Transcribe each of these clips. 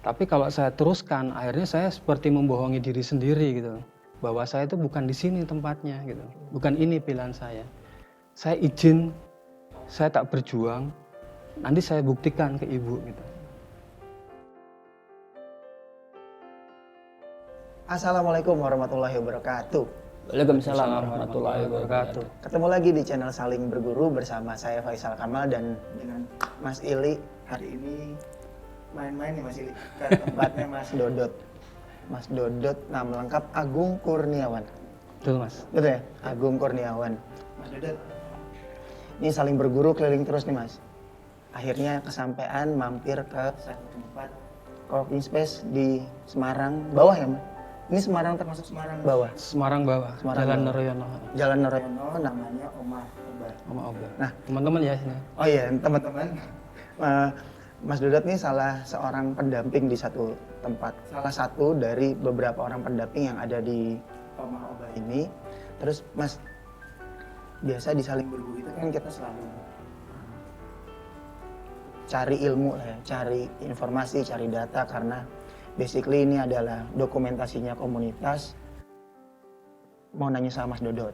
Tapi kalau saya teruskan, akhirnya saya seperti membohongi diri sendiri gitu. Bahwa saya itu bukan di sini tempatnya gitu. Bukan ini pilihan saya. Saya izin, saya tak berjuang, nanti saya buktikan ke ibu gitu. Assalamualaikum warahmatullahi wabarakatuh. Waalaikumsalam warahmatullahi wabarakatuh. Ketemu lagi di channel Saling Berguru bersama saya Faisal Kamal dan dengan Mas Ili. Hari ini main-main nih Mas Ili ke tempatnya Mas Dodot. Mas Dodot nama lengkap Agung Kurniawan. Betul Mas. Betul ya? Agung Kurniawan. Mas Dodot, ini Saling Berguru keliling terus nih Mas. Akhirnya kesampaian mampir ke satu tempat coworking space di Semarang bawah ya Mas? Ini Semarang termasuk Semarang bawah? Semarang bawah, Semarang Jalan bawah. Noroyono. Jalan Noroyono namanya Omah Obar. Oma Oba. Nah, Teman-teman ya sini. oh iya teman-teman, Mas Dodot ini salah seorang pendamping di satu tempat. Salah satu dari beberapa orang pendamping yang ada di Omah Obar ini. Terus Mas, biasa di Saling Berguru itu kan kita selalu cari ilmu lah ya, cari informasi, cari data karena basically ini adalah dokumentasinya komunitas. Mau nanya sama Mas Dodot,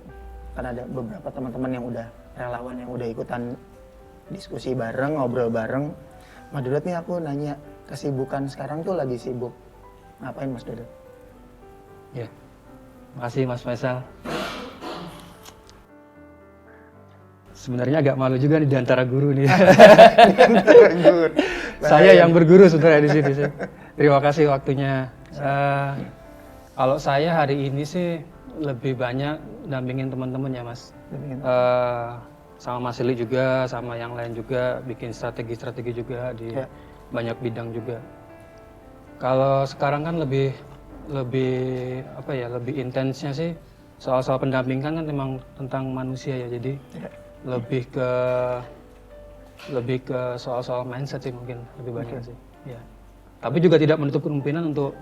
karena ada beberapa teman-teman yang udah relawan yang udah ikutan diskusi bareng, ngobrol bareng. Mas Dodot nih aku nanya, kesibukan sekarang tuh lagi sibuk ngapain Mas Dodot? Ya. Makasih Mas Faisal. Sebenarnya agak malu juga nih di antara guru nih. Saya yang berguru sebenarnya di sini sih. Terima kasih waktunya. Kalau saya hari ini sih lebih banyak dampingin teman-teman ya Mas. Sama Mas Ili juga, sama yang lain juga, bikin strategi-strategi juga di banyak bidang juga. Kalau sekarang kan lebih intensnya sih soal-soal pendampingan kan memang tentang manusia ya. Jadi lebih ke soal-soal mindset sih mungkin lebih banyak sih. Ya. Tapi juga tidak menutup kemungkinan untuk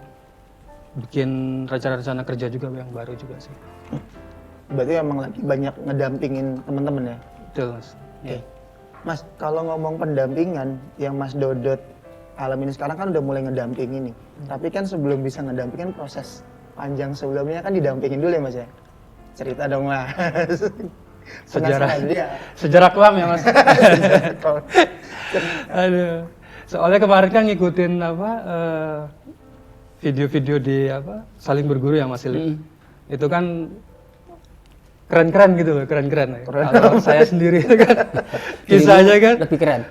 bikin rencana-rencana kerja juga yang baru juga sih. Berarti emang lagi banyak ngedampingin teman-teman ya? Betul Mas. Oke. Mas, kalau ngomong pendampingan yang Mas Dodot alamin sekarang kan udah mulai ngedampingin nih. Tapi kan sebelum bisa ngedampingin proses panjang sebelumnya kan didampingin dulu ya Mas ya? Cerita dong Mas. Sejarah kelam ya Mas. Aduh. Soalnya kemarin kan ngikutin video-video di Saling Berguru ya Mas Ili. Itu kan keren-keren gitu loh, keren-keren. Kalau saya sendiri itu kan kisahnya kan lebih keren.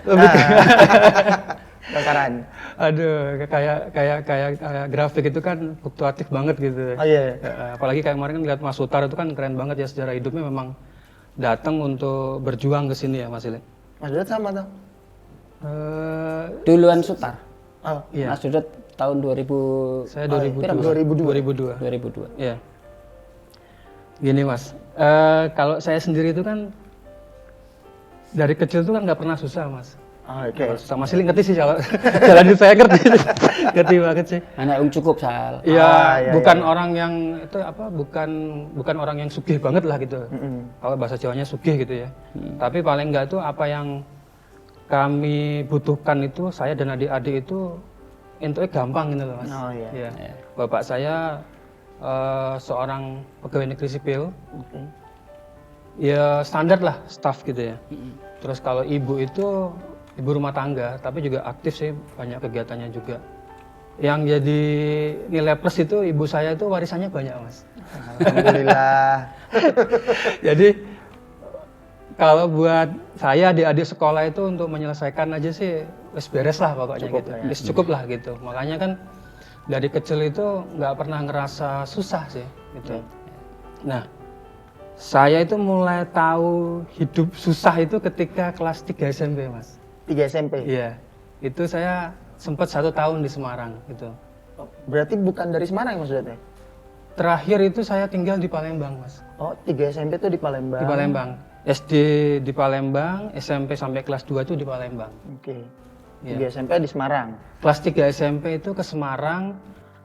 Keren. Aduh, kayak grafik itu kan fluktuatif banget gitu. Oh iya. Apalagi kayak kemarin kan lihat Mas Sutar itu kan keren banget ya, sejarah hidupnya memang datang untuk berjuang ke sini ya Mas Ili. Mas Dodot sama tuh? Duluan Sutar. Oh Iya. Mas Dodot tahun 2000. Saya Pira, 2002. 2002. Iya. Gini Mas, kalau saya sendiri itu kan dari kecil tuh kan nggak pernah susah Mas. Oke. Susah Mas Ili ngerti sih kalau jalan hidup saya ngerti banget sih. Anak yang cukup Sal. Iya, bukan orang yang itu bukan orang yang sugih banget lah gitu. Kalau bahasa Jawanya sugih gitu ya. Tapi paling enggak tuh apa yang kami butuhkan itu saya dan adik-adik itu intunya gampang gitu loh Mas. Oh iya. Iya. Bapak saya seorang pegawai negeri sipil. Ya standar lah staff gitu ya. Terus kalau ibu itu ibu rumah tangga, tapi juga aktif sih, banyak kegiatannya juga. Yang jadi nilai plus itu ibu saya itu warisannya banyak Mas. Alhamdulillah. Jadi kalau buat saya adik-adik sekolah itu untuk menyelesaikan aja sih wis beres lah pokoknya Cukup gitu. lah ya. Wis cukup lah gitu. Makanya kan dari kecil itu nggak pernah ngerasa susah sih gitu. Nah, saya itu mulai tahu hidup susah itu ketika kelas 3 SMP Mas. 3 SMP? Iya, itu saya sempat 1 tahun di Semarang gitu. Berarti bukan dari Semarang ya Mas Dodot ya? Terakhir itu saya tinggal di Palembang Mas. Oh 3 SMP tuh di Palembang? Di Palembang. SD di Palembang, SMP sampai kelas 2 itu di Palembang. Oke. Iya. 3 SMP di Semarang? Kelas 3 SMP itu ke Semarang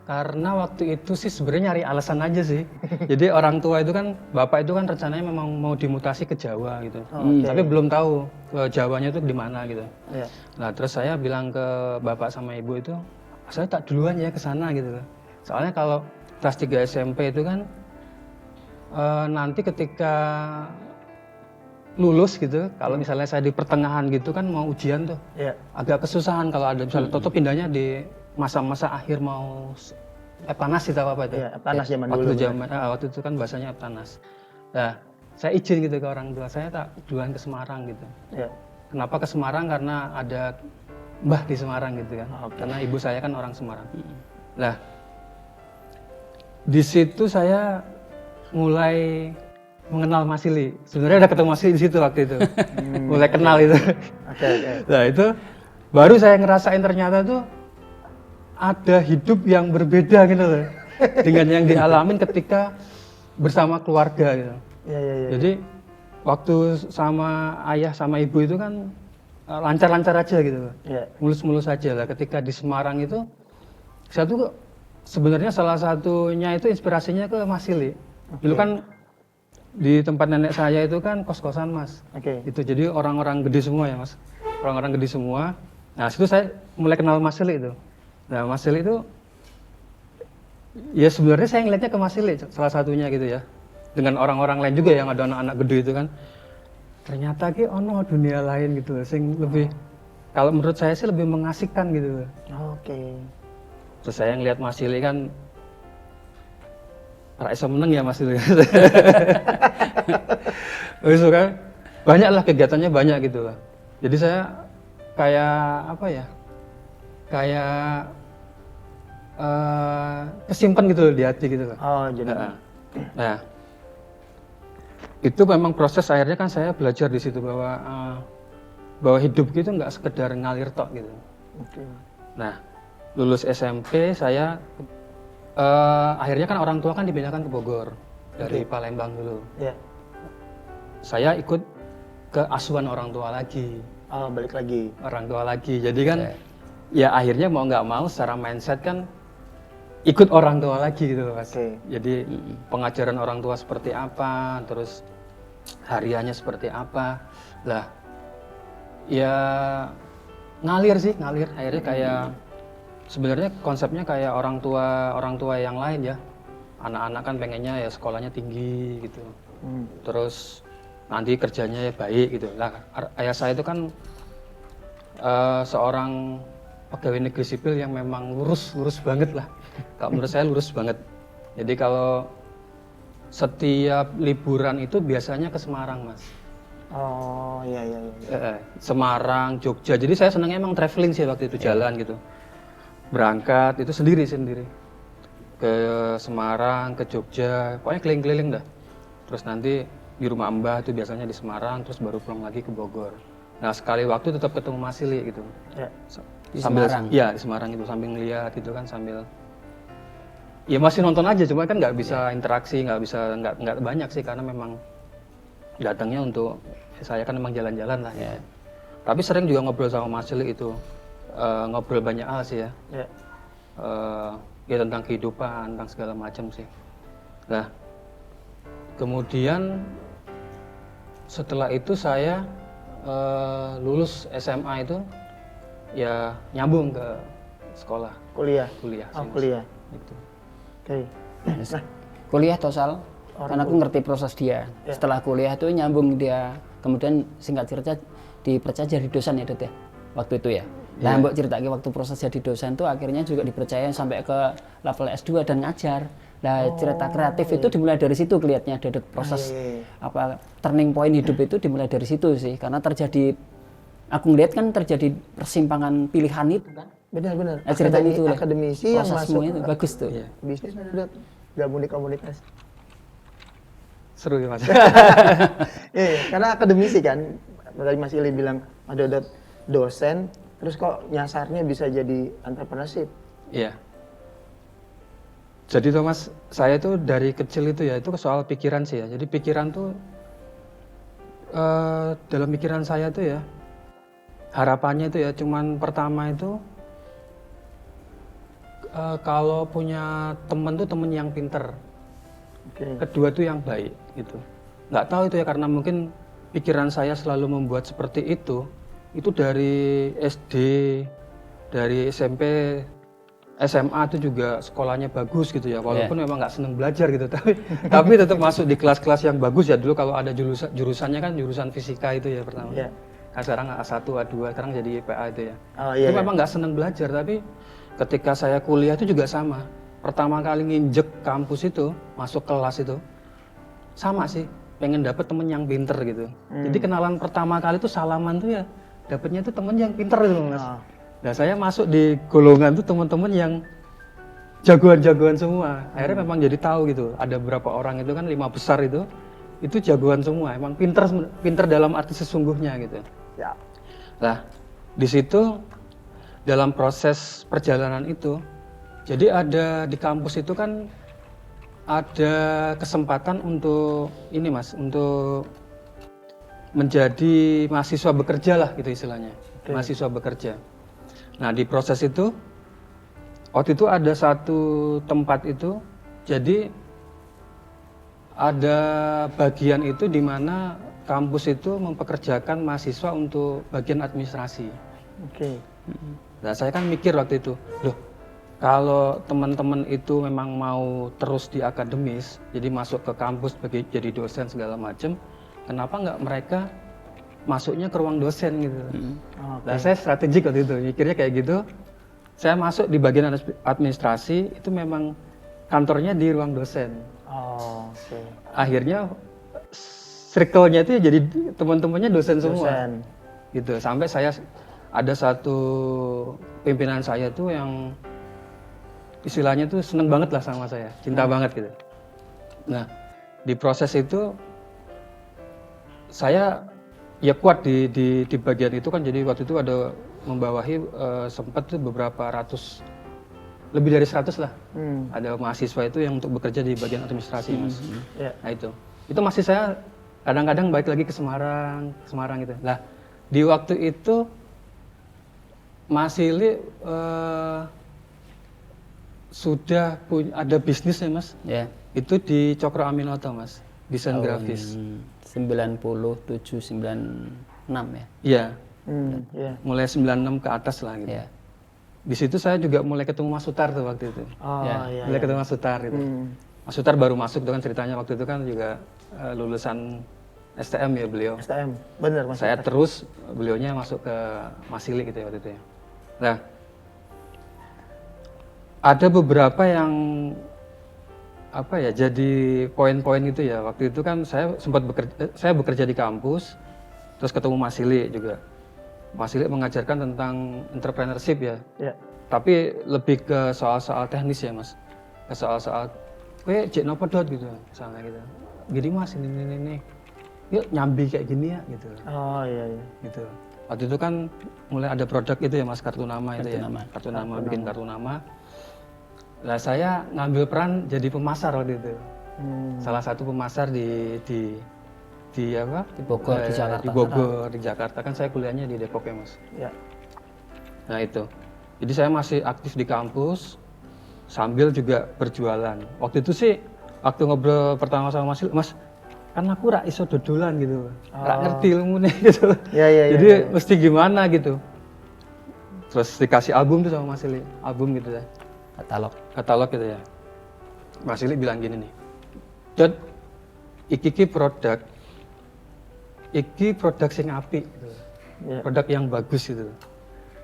karena waktu itu sih sebenarnya nyari alasan aja sih. Jadi orang tua itu kan, bapak itu kan rencananya memang mau dimutasi ke Jawa gitu. Tapi belum tahu ke Jawanya itu di mana gitu. Iya. Nah terus saya bilang ke bapak sama ibu itu, saya tak duluan ya ke sana gitu loh. Soalnya kalau kelas 3 SMP itu kan nanti ketika lulus gitu, kalau misalnya saya di pertengahan gitu kan mau ujian tuh, agak kesusahan kalau ada misalnya Toto pindahnya di masa-masa akhir mau Eptanas itu apa itu? Iya, Eptanas zaman dulu. Waktu itu kan bahasanya Eptanas. Nah, saya izin gitu ke orang tua, saya tak duluan ke Semarang gitu. Iya. Kenapa ke Semarang? Karena ada mbah di Semarang gitu kan. Karena ibu saya kan orang Semarang. Nah, di situ saya mulai mengenal Mas Ili. Sebenarnya udah ketemu Mas Ili di situ waktu itu. Mulai kenal itu. Oke. Nah, itu baru saya ngerasain ternyata tuh ada hidup yang berbeda gitu loh. Dengan yang dialamin ketika bersama keluarga gitu. Iya. Jadi waktu sama ayah sama ibu itu kan lancar-lancar aja gitu loh. Iya. Mulus-mulus aja lah. Ketika di Semarang itu saya tuh sebenarnya salah satunya itu inspirasinya ke Mas Ili. Dulu kan di tempat nenek saya itu kan kos-kosan Mas. Oke. Itu jadi orang-orang gede semua ya Mas. Orang-orang gede semua. Nah situ saya mulai kenal Mas Ili itu. Nah Mas Ili itu ya sebenarnya saya ngeliatnya ke Mas Ili salah satunya gitu ya. Dengan orang-orang lain juga yang ada anak-anak gede itu kan. Ternyata ki ono dunia lain gitu loh. Sing lebih kalau menurut saya sih lebih mengasihkan gitu loh. Oke. Terus saya ngeliat Mas Ili kan iso meneng ya Mas Ili. Terus kan banyak lah kegiatannya banyak gitu lah. Jadi saya kayak apa ya? Kayak kesimpan gitu loh di hati gitu loh. Oh, jadi Nah, itu memang proses akhirnya kan saya belajar di situ bahwa hidup gitu nggak sekedar ngalir tok gitu. Oke. Nah, lulus SMP saya akhirnya kan orang tua kan dipindahkan ke Bogor dari Palembang dulu. Iya. Saya ikut ke asuhan orang tua lagi. Oh, balik lagi. Orang tua lagi. Jadi kan ya akhirnya mau nggak mau secara mindset kan ikut orang tua lagi gitu loh Mas. Oke. Jadi pengajaran orang tua seperti apa, terus hariannya seperti apa. Lah ya ngalir sih, ngalir. Akhirnya kayak sebenarnya konsepnya kayak orang tua yang lain ya. Anak-anak kan pengennya ya sekolahnya tinggi gitu. Terus nanti kerjanya ya baik gitu. Lah ayah saya itu kan seorang pegawai negeri sipil yang memang lurus banget lah. Kalau menurut saya lurus banget. Jadi kalau setiap liburan itu biasanya ke Semarang Mas. Oh, iya. Semarang, Jogja. Jadi saya senangnya emang traveling sih waktu itu jalan gitu. Berangkat itu sendiri ke Semarang, ke Jogja, pokoknya keliling-keliling dah. Terus nanti di rumah Mbah itu biasanya di Semarang, terus baru pulang lagi ke Bogor. Nah sekali waktu tetap ketemu Mas Ili gitu. Ya. Di Sambil, Semarang? Iya di Semarang itu sambil ngeliat gitu kan sambil. Ya masih nonton aja, cuma kan nggak bisa interaksi, nggak banyak sih karena memang datangnya untuk saya kan memang jalan-jalan lah ya. Tapi sering juga ngobrol sama Mas Ili itu. Ngobrol banyak hal sih ya. Ya tentang kehidupan, tentang segala macam sih. Nah, kemudian setelah itu saya lulus SMA itu ya nyambung ke sekolah. Kuliah. Sih, Oh, kuliah. Gitu. Oke. Nah, Kuliah total, karena aku ngerti proses dia. Setelah kuliah itu nyambung dia, kemudian singkat cerita dipercaya jadi dosen ya Dut ya, waktu itu ya. Nah, mbok ceritake waktu proses jadi dosen tuh akhirnya juga dipercaya sampai ke level S2 dan ngajar. Nah, cerita kreatif itu dimulai dari situ kelihatannya ada proses apa turning point hidup itu dimulai dari situ sih. Karena terjadi aku ngeliat kan terjadi persimpangan pilihan itu kan. benar. Nah, ceritanya itu akademisi yang prosesmu masuk itu bagus tuh. bisnis udah gabung di komunitas. Seru ya Mas. Iya, karena akademisi kan. Tadi Mas Ili bilang ada dosen, terus kok nyasarnya bisa jadi entrepreneurship. Iya. Jadi Thomas, saya tuh dari kecil itu ya, itu soal pikiran sih ya. Jadi pikiran tuh, dalam pikiran saya tuh ya, harapannya itu ya, cuman pertama itu, kalau punya temen tuh temen yang pinter. Kedua tuh yang baik gitu. Nggak tahu itu ya, karena mungkin pikiran saya selalu membuat seperti itu dari SD, dari SMP, SMA itu juga sekolahnya bagus gitu ya, walaupun memang nggak seneng belajar gitu, tapi tetap masuk di kelas-kelas yang bagus ya. Dulu kalau ada jurusannya kan jurusan fisika itu ya pertama. Iya. Nah, sekarang A1, A2, sekarang jadi PA itu ya. Oh, iya, Itu iya. memang nggak seneng belajar, tapi ketika saya kuliah itu juga sama. Pertama kali nginjek kampus itu, masuk kelas itu, sama sih, pengen dapet temen yang pinter gitu. Jadi kenalan pertama kali tuh salaman tuh ya, dapetnya tuh temen yang pinter gitu Mas. Oh. Nah saya masuk di golongan tuh teman-teman yang jagoan-jagoan semua. Akhirnya memang jadi tahu gitu, ada berapa orang itu kan 5 besar itu jagoan semua. Emang pinter dalam arti sesungguhnya gitu. Ya. Nah di situ dalam proses perjalanan itu, jadi ada di kampus itu kan ada kesempatan untuk ini Mas, untuk menjadi mahasiswa bekerja lah gitu istilahnya, mahasiswa bekerja. Nah di proses itu, waktu itu ada satu tempat itu, jadi ada bagian itu di mana kampus itu mempekerjakan mahasiswa untuk bagian administrasi. Oke. Nah saya kan mikir waktu itu, loh kalau teman-teman itu memang mau terus di akademis, jadi masuk ke kampus jadi dosen segala macam, kenapa nggak mereka masuknya ke ruang dosen gitu? Nah saya strategik waktu itu, mikirnya kayak gitu. Saya masuk di bagian administrasi, itu memang kantornya di ruang dosen. Oh, oke. Akhirnya circle-nya itu jadi teman-temannya dosen semua. Dosen. Gitu. Sampai saya ada satu pimpinan saya tuh yang istilahnya tuh seneng banget lah sama saya, cinta banget gitu. Nah, di proses itu saya ya kuat di bagian itu kan, jadi waktu itu ada membawahi sempat tuh beberapa ratus, lebih dari 100 lah. Ada mahasiswa itu yang untuk bekerja di bagian administrasi Mas. Ya. Nah itu masih saya kadang-kadang balik lagi ke Semarang gitu. Nah di waktu itu Mas Ili sudah ada bisnisnya Mas. Ya. Itu di Cokro Aminoto Mas, desain grafis. 97, 96 ya. Iya. Ya. Mulai 96 ke atas lah gitu. Ya. Di situ saya juga mulai ketemu Mas Sutar tuh waktu itu. Oh, Ya. iya. Mulai ketemu Mas Sutar gitu. Mas Sutar baru masuk tuh kan ceritanya, waktu itu kan juga lulusan STM ya beliau. STM. Bener Mas. Saya terus, beliaunya masuk ke Masili gitu ya waktu itu ya. Nah, ada beberapa yang apa ya, jadi poin-poin gitu ya. Waktu itu kan saya sempat bekerja di kampus, terus ketemu Mas Ili juga. Mas Ili mengajarkan tentang entrepreneurship ya. Ya. Tapi lebih ke soal-soal teknis ya Mas. Ke soal-soal, jek nopo dot gitu misalnya gitu. Gini Mas, ini. Yuk nyambi kayak gini ya gitu. Oh, iya. Gitu. Waktu itu kan mulai ada produk itu ya Mas, kartu nama itu ya. Nama. Kartu nama, bikin kartu nama. Lah saya ngambil peran jadi pemasar waktu itu. Salah satu pemasar di apa? Di Bogor, di Jakarta. Di Bogor, di Jakarta kan saya kuliahnya di Depok ya Mas. Ya. Nah itu. Jadi saya masih aktif di kampus sambil juga berjualan. Waktu itu sih waktu ngobrol pertama sama Mas, kan aku rak iso dodolan gitu. Rak ngerti ilmunya gitu. Ya. Jadi mesti gimana gitu. Terus dikasih album tuh sama Mas Ili, album gitu ya. Katalog gitu ya. Mas Ili bilang gini nih, Dot, iki produk sing apik gitu. Ya. Produk yang bagus gitu.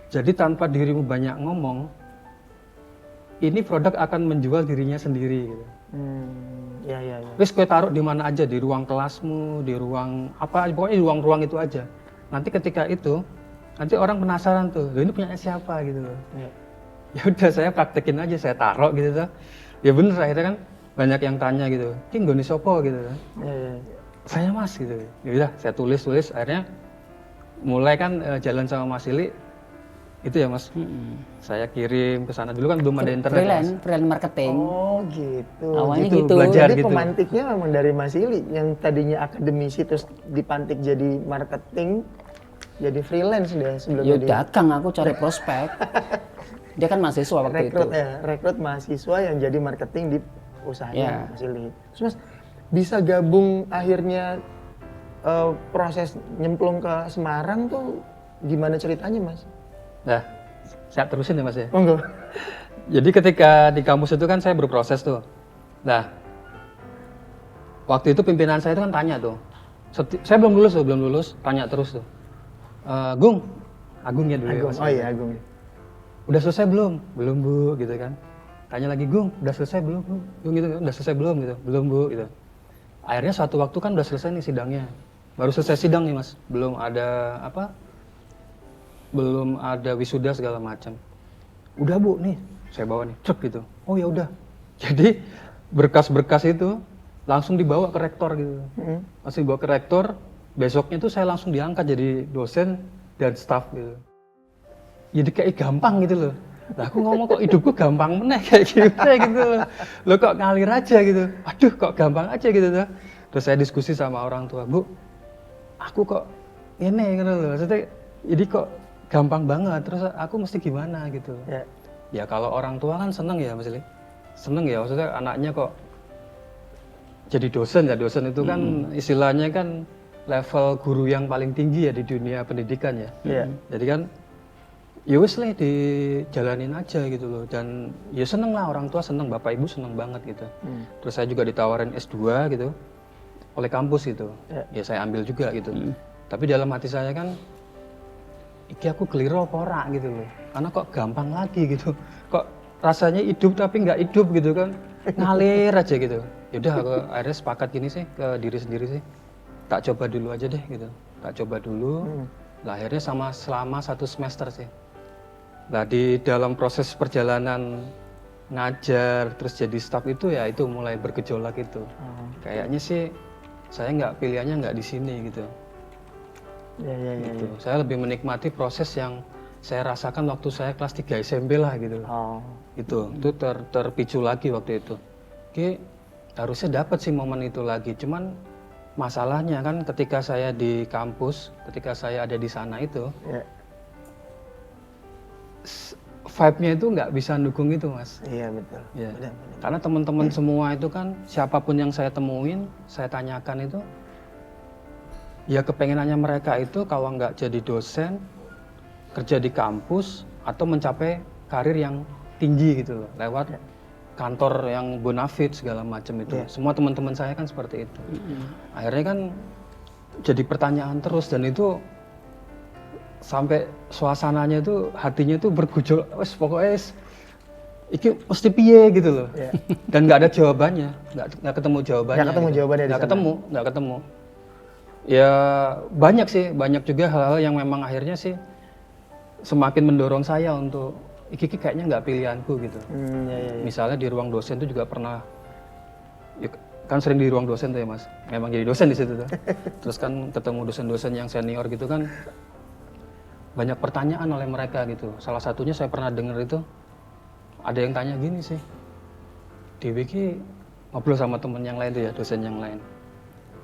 Jadi tanpa dirimu banyak ngomong, ini produk akan menjual dirinya sendiri gitu. Ya. Wis kowe taruh di mana aja, di ruang kelasmu, di ruang apa, pokoknya di ruang-ruang itu aja. Nanti ketika itu, nanti orang penasaran tuh, loh ini punya siapa gitu loh. Ya udah saya praktekin aja, saya taruh gitu tuh. Ya bener, akhirnya kan banyak yang tanya gitu, ini nggone sopo gitu. Ya. Saya Mas gitu. Ya udah saya tulis, akhirnya mulai kan jalan sama Mas Ili itu ya Mas. Saya kirim ke sana, dulu kan belum ada internet. Freelance marketing. Oh gitu. Awalnya Gitu, gitu. belajar. Jadi gitu. pemantiknya memang dari Mas Ili yang tadinya akademisi terus dipantik jadi marketing, jadi freelance deh sebelum Ya jadi dagang, aku cari prospek. Dia kan mahasiswa waktu itu. rekrut mahasiswa yang jadi marketing di usahanya Ya. Mas Ili. Terus Mas bisa gabung akhirnya proses nyemplung ke Semarang tuh gimana ceritanya Mas? Nah, saya terusin ya Mas ya. Monggo. Jadi ketika di kampus itu kan saya berproses tuh. Nah, waktu itu pimpinan saya itu kan tanya tuh. Saya belum lulus, tanya terus tuh. Gung, Agung ya dulu. Agung. Ya, Oh iya, Agung. udah selesai belum? Belum Bu, gitu kan. Tanya lagi, Gung, udah selesai belum Bu? Gung gitu kan, udah selesai belum gitu? Belum Bu, gitu. Akhirnya suatu waktu kan udah selesai nih sidangnya. Baru selesai sidang nih Mas, belum ada belum ada wisuda segala macam. Udah Bu, nih saya bawa nih, truk gitu. Oh ya udah. Jadi berkas-berkas itu langsung dibawa ke rektor gitu. Langsung dibawa ke rektor, besoknya tuh saya langsung diangkat jadi dosen dan staff gitu. Jadi kayak gampang gitu loh. Lah aku ngomong kok hidupku gampang meneh kayak gitu loh. Lo kok ngalir aja gitu. Aduh kok gampang aja gitu tuh. Terus saya diskusi sama orang tua, Bu, aku kok ini gitu loh. Maksudnya jadi kok gampang banget. Terus aku mesti gimana gitu. Ya kalau orang tua kan seneng ya Mas Li. Seneng ya maksudnya anaknya kok jadi dosen ya. Dosen itu kan istilahnya kan level guru yang paling tinggi ya di dunia pendidikan ya. Jadi kan ya wis lah dijalanin aja gitu loh, dan ya seneng lah, orang tua seneng, bapak ibu seneng banget gitu. Terus saya juga ditawarin S2 gitu oleh kampus gitu, ya saya ambil juga gitu. Tapi dalam hati saya kan iki aku keliru apa ora gitu loh, karena kok gampang lagi gitu, kok rasanya hidup tapi nggak hidup gitu kan, ngalir aja gitu. Yaudah aku akhirnya sepakat gini sih ke diri sendiri sih, tak coba dulu aja deh gitu, tak coba dulu. Lah akhirnya selama 1 semester sih. Nah di dalam proses perjalanan ngajar terus jadi staff itu ya itu mulai bergejolak itu. Kayaknya sih saya pilihannya nggak di sini gitu. Gitu. Saya lebih menikmati proses yang saya rasakan waktu saya kelas 3 SMP lah gitu. Itu terpicu lagi waktu itu. Oke, harusnya dapat sih momen itu lagi. Cuman masalahnya kan ketika saya di kampus, ketika saya ada di sana itu, vibe-nya itu nggak bisa dukung itu Mas. Iya betul. Ya. Karena teman-teman semua itu kan siapapun yang saya temuin, saya tanyakan itu, ya kepengenannya mereka itu kalau nggak jadi dosen, kerja di kampus atau mencapai karir yang tinggi gitu loh, lewat kantor yang bonafit segala macam itu. Semua teman-teman saya kan seperti itu. Akhirnya kan jadi pertanyaan terus, dan itu sampai suasananya itu hatinya itu bergejolak, wes pokoknya iki mesti piye gitu loh. Dan nggak ada jawabannya, nggak ketemu jawabannya. Nggak ketemu. Ya banyak juga hal-hal yang memang akhirnya sih semakin mendorong saya untuk iki kayaknya nggak pilihanku gitu. Misalnya di ruang dosen itu juga pernah, ya, kan sering di ruang dosen tuh ya Mas, memang jadi dosen di situ tuh. Terus kan ketemu dosen-dosen yang senior gitu kan, banyak pertanyaan oleh mereka gitu. Salah satunya saya pernah dengar itu, ada yang tanya gini sih, Dewi ki ngobrol sama temen yang lain tuh ya, dosen yang lain.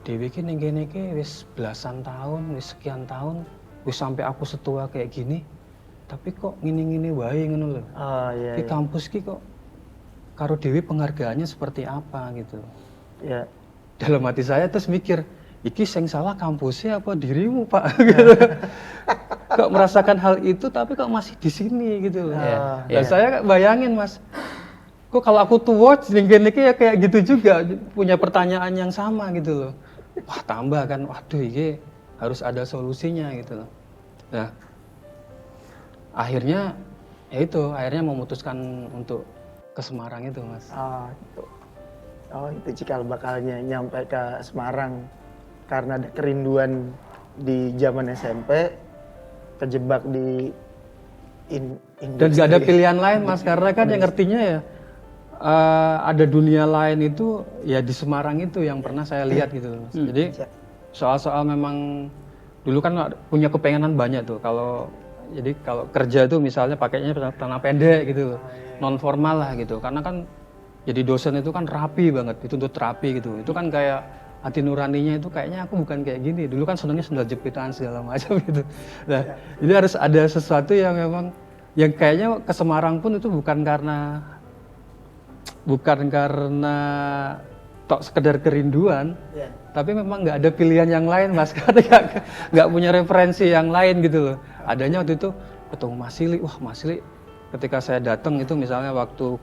Dewi ki ning kene ki wis belasan tahun, wis sekian tahun, wis sampai aku setua kayak gini, tapi kok ngini-ngini wae ngono lho. Ki kampus ki kok karo Dewi penghargaannya seperti apa gitu. Dalam hati saya terus mikir, iki sing salah kampusnya apa dirimu Pak gitu. Kok merasakan hal itu tapi kok masih di sini gitu. Dan saya bayangin Mas, kok kalau aku tua gini ya kayak gitu juga, punya pertanyaan yang sama gitu loh. Wah tambah kan, waduh ini harus ada solusinya gitu loh. Nah akhirnya akhirnya memutuskan untuk ke Semarang itu Mas. Itu cikal bakalnya nyampe ke Semarang karena ada kerinduan di zaman SMP, kejebak di industri. Dan gak ada pilihan lain Mas, karena kan yang ngertinya ya ada dunia lain itu ya di Semarang itu yang pernah saya lihat gitu Mas. Jadi soal-soal memang dulu kan punya kepengenan banyak tuh, kalau kerja itu misalnya pakainya celana pendek gitu, non formal lah gitu, karena kan jadi dosen itu kan rapi banget, dituntut rapi gitu. Itu kan kayak hati nuraninya itu kayaknya aku bukan kayak gini. Dulu kan senangnya sendal jepitan segala macam gitu. Nah, jadi harus ada sesuatu yang memang yang kayaknya ke Semarang pun itu bukan karena tok sekedar kerinduan, tapi memang nggak ada pilihan yang lain Mas, karena nggak punya referensi yang lain gitu loh. Adanya waktu itu ketemu Mas Sili, wah Mas Sili ketika saya datang itu misalnya waktu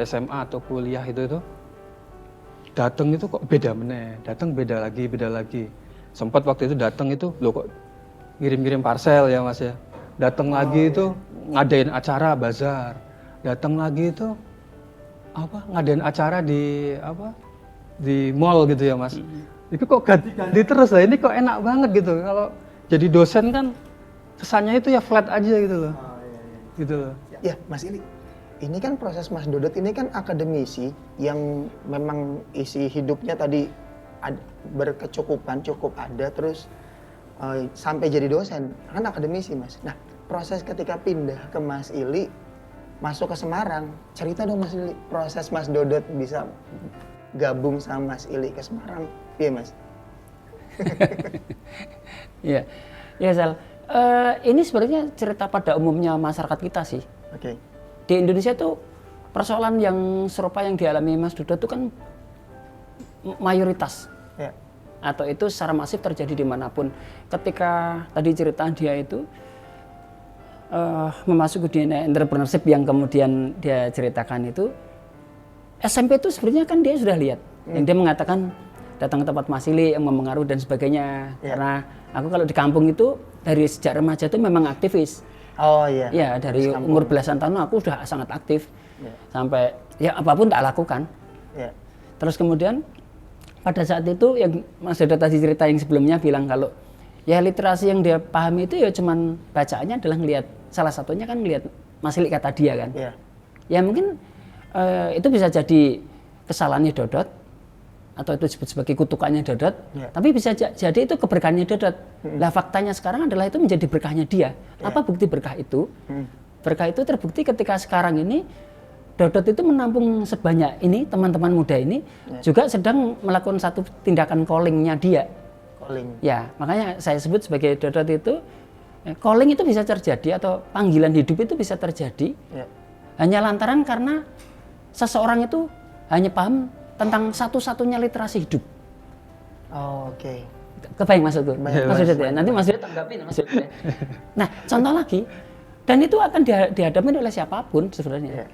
SMA atau kuliah itu datang itu kok beda meneh, datang beda lagi. Sempat waktu itu datang itu loh kok ngirim-ngirim parcel ya Mas ya. Datang lagi itu ngadain acara bazar. Datang lagi itu ngadain acara di mall gitu ya Mas. Itu kok ganti terus lah, ini kok enak banget gitu. Kalau jadi dosen kan kesannya itu ya flat aja gitu loh. Gitu loh. Ya Mas ini kan proses Mas Dodot ini kan akademisi yang memang isi hidupnya tadi berkecukupan, cukup ada, terus sampai jadi dosen, kan akademisi Mas. Nah, proses ketika pindah ke Mas Ili, masuk ke Semarang, cerita dong Mas Ili, proses Mas Dodot bisa gabung sama Mas Ili ke Semarang, iya Mas? Iya, Sal. Ini sebenarnya cerita pada umumnya masyarakat kita sih. Oke. Di Indonesia tuh persoalan yang serupa yang dialami Mas Dodot itu kan mayoritas. Ya. Atau itu secara masif terjadi dimanapun. Ketika tadi cerita dia itu memasuki dunia entrepreneurship yang kemudian dia ceritakan itu, SMP itu sebenarnya kan dia sudah lihat. Yang dia mengatakan datang ke tempat Mas Ili yang mempengaruhi dan sebagainya. Ya. Karena aku kalau di kampung itu dari sejak remaja itu memang aktivis. Oh iya. Ya dari umur belasan tahun aku sudah sangat aktif. Sampai ya apapun tak lakukan. Ya. Terus kemudian pada saat itu yang Mas Dodot tadi cerita yang sebelumnya bilang kalau ya literasi yang dia pahami itu ya cuman bacaannya adalah ngelihat, salah satunya kan ngelihat Mas Ili kata dia kan. Ya. Ya mungkin itu bisa jadi kesalahannya Dodot atau itu disebut sebagai kutukannya Dodot, tapi bisa jadi itu keberkahannya Dodot. Lah faktanya sekarang adalah itu menjadi berkahnya dia. Apa bukti berkah itu? Berkah itu terbukti ketika sekarang ini Dodot itu menampung sebanyak ini, teman-teman muda ini juga sedang melakukan satu tindakan callingnya dia. Calling. Ya, makanya saya sebut sebagai Dodot itu calling itu bisa terjadi atau panggilan hidup itu bisa terjadi hanya lantaran karena seseorang itu hanya paham tentang satu-satunya literasi hidup. Oh, oke. Kebayang maksudku? Mas Dodot ya. Nanti Mas Dodot tanggapin Mas Dodot ya. Nah, contoh lagi, dan itu akan dihadapi oleh siapapun sebenarnya.